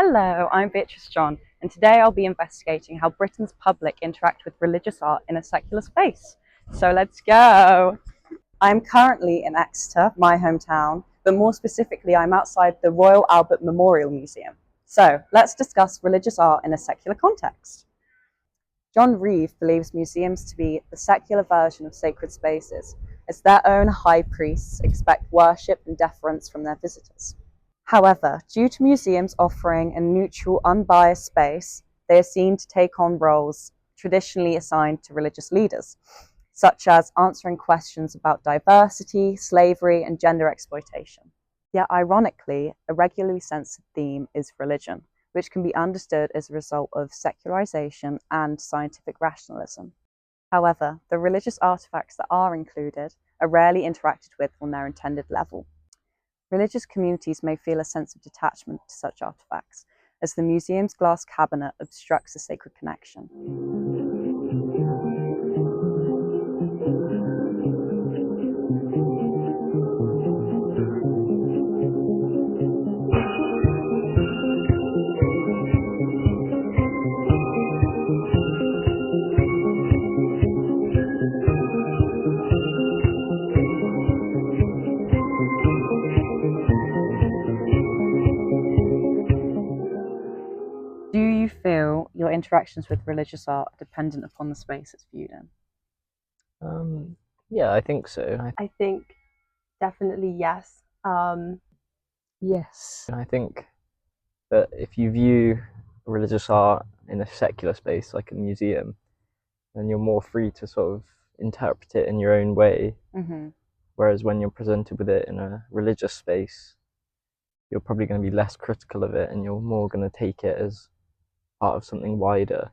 Hello, I'm Beatrice John, and today I'll be investigating how Britain's public interact with religious art in a secular space. So let's go! I'm currently in Exeter, my hometown, but more specifically, I'm outside the Royal Albert Memorial Museum. So let's discuss religious art in a secular context. John Reeve believes museums to be the secular version of sacred spaces, as their own high priests expect worship and deference from their visitors. However, due to museums offering a neutral, unbiased space, they are seen to take on roles traditionally assigned to religious leaders, such as answering questions about diversity, slavery, and gender exploitation. Yet, ironically, a regularly censored theme is religion, which can be understood as a result of secularization and scientific rationalism. However, the religious artifacts that are included are rarely interacted with on their intended level. Religious communities may feel a sense of detachment to such artifacts, as the museum's glass cabinet obstructs a sacred connection. Do you feel your interactions with religious art are dependent upon the space it's viewed in? Yeah, I think so. I think definitely yes. Yes. I think that if you view religious art in a secular space, like a museum, then you're more free to sort of interpret it in your own way. Mm-hmm. Whereas when you're presented with it in a religious space, you're probably going to be less critical of it and you're more going to take it as part of something wider.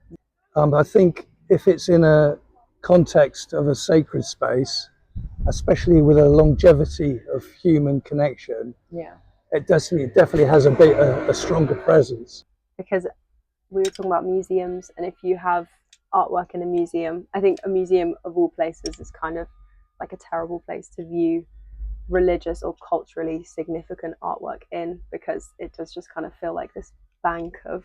I think if it's in a context of a sacred space, especially with a longevity of human connection, it definitely has a stronger presence. Because we were talking about museums, and if you have artwork in a museum, I think a museum of all places is kind of like a terrible place to view religious or culturally significant artwork in, because it does just kind of feel like this bank of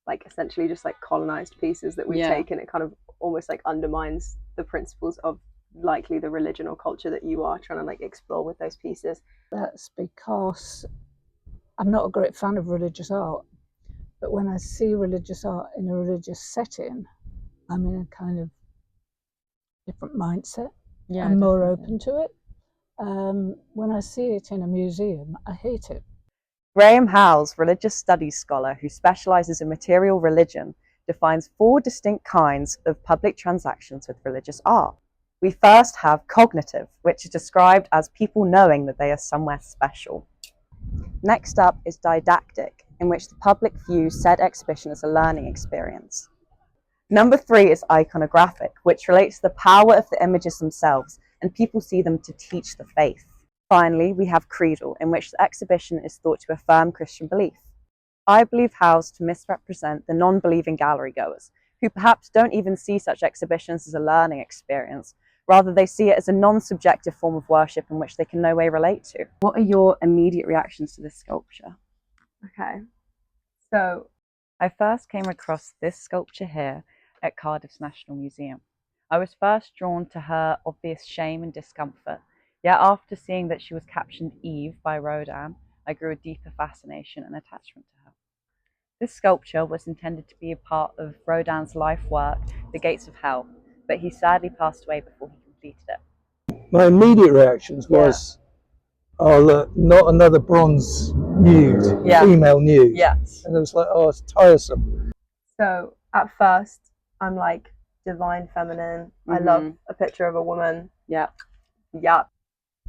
like essentially just like colonized pieces that we take, and it kind of almost like undermines the principles of likely the religion or culture that you are trying to like explore with those pieces. That's because I'm not a great fan of religious art, but when I see religious art in a religious setting, I'm in a kind of different mindset. I'm more open to it. When I see it in a museum, I hate it. Graham Howells, religious studies scholar who specializes in material religion, defines 4 distinct kinds of public transactions with religious art. We first have cognitive, which is described as people knowing that they are somewhere special. Next up is didactic, in which the public views said exhibition as a learning experience. Number 3 is iconographic, which relates to the power of the images themselves, and people see them to teach the faith. Finally, we have creedal, in which the exhibition is thought to affirm Christian belief. I believe Howells to misrepresent the non-believing gallery goers, who perhaps don't even see such exhibitions as a learning experience. Rather, they see it as a non-subjective form of worship in which they can no way relate to. What are your immediate reactions to this sculpture? Okay, so I first came across this sculpture here at Cardiff's National Museum. I was first drawn to her obvious shame and discomfort, yet after seeing that she was captioned Eve by Rodin, I grew a deeper fascination and attachment to her. This sculpture was intended to be a part of Rodin's life work, The Gates of Hell, but he sadly passed away before he completed it. My immediate reactions was, oh look, not another bronze nude, female nude. Yes. And it was like, oh, it's tiresome. So at first, I'm like divine feminine. I love a picture of a woman. Yeah.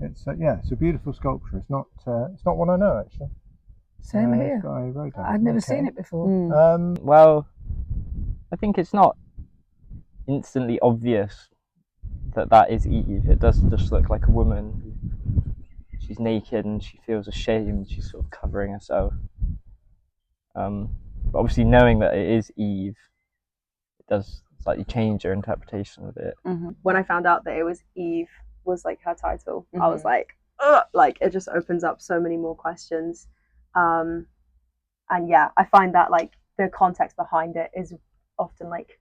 It's it's a beautiful sculpture. It's not one I know actually. Same here. I've never seen it before. Well, I think it's not instantly obvious that is Eve. It does just look like a woman. She's naked and she feels ashamed. She's sort of covering herself. But obviously, knowing that it is Eve, it does slightly change your interpretation of it. When I found out that it was Eve was like her title, I was like, ugh! Like it just opens up so many more questions. And yeah, I find that like the context behind it is often like,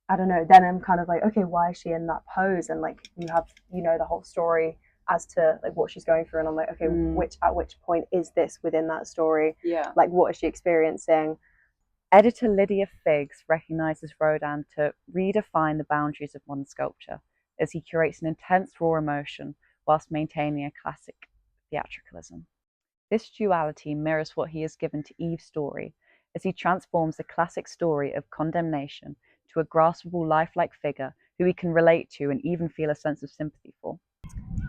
I don't know, then I'm kind of like, okay, why is she in that pose? And like you have, you know, the whole story as to like what she's going through, and I'm like, okay, at which point is this within that story? Yeah. Like what is she experiencing? Editor Lydia Figgs recognises Rodin to redefine the boundaries of modern sculpture as he curates an intense raw emotion whilst maintaining a classic theatricalism. This duality mirrors what he has given to Eve's story as he transforms the classic story of condemnation to a graspable, lifelike figure who we can relate to and even feel a sense of sympathy for.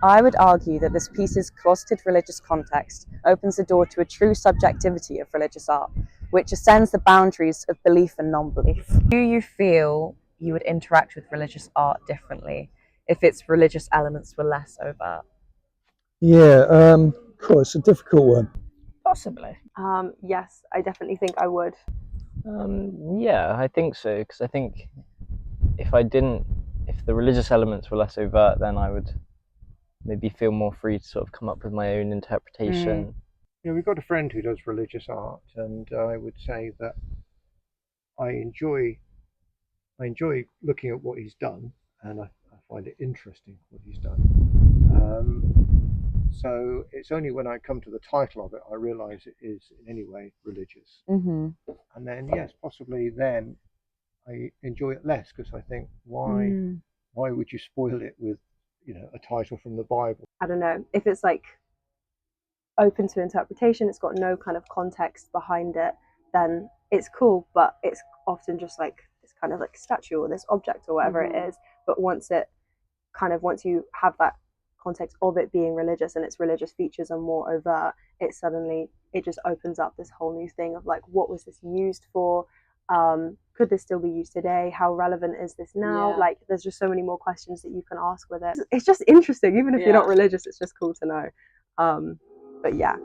I would argue that this piece's closeted religious context opens the door to a true subjectivity of religious art, which ascends the boundaries of belief and non-belief. Do you feel you would interact with religious art differently if its religious elements were less overt? Yeah, cool, it's a difficult one. Possibly. Yes, I definitely think I would. Yeah, I think so, because I think if the religious elements were less overt, then I would maybe feel more free to sort of come up with my own interpretation. Yeah, we've got a friend who does religious art, and I would say that I enjoy looking at what he's done, and I find it interesting what he's done. So it's only when I come to the title of it I realise it is in any way religious. Mm-hmm. And then yes, possibly then I enjoy it less, because I think why would you spoil it with, you know, a title from the Bible? I don't know, if it's like open to interpretation, it's got no kind of context behind it, then it's cool, but it's often just like this kind of like statue or this object or whatever it is. But once you have that context of it being religious and its religious features are more overt, it just opens up this whole new thing of like, what was this used for? Could this still be used today? How relevant is this now? Yeah. Like there's just so many more questions that you can ask with it. It's just interesting, even if you're not religious, it's just cool to know. But yeah.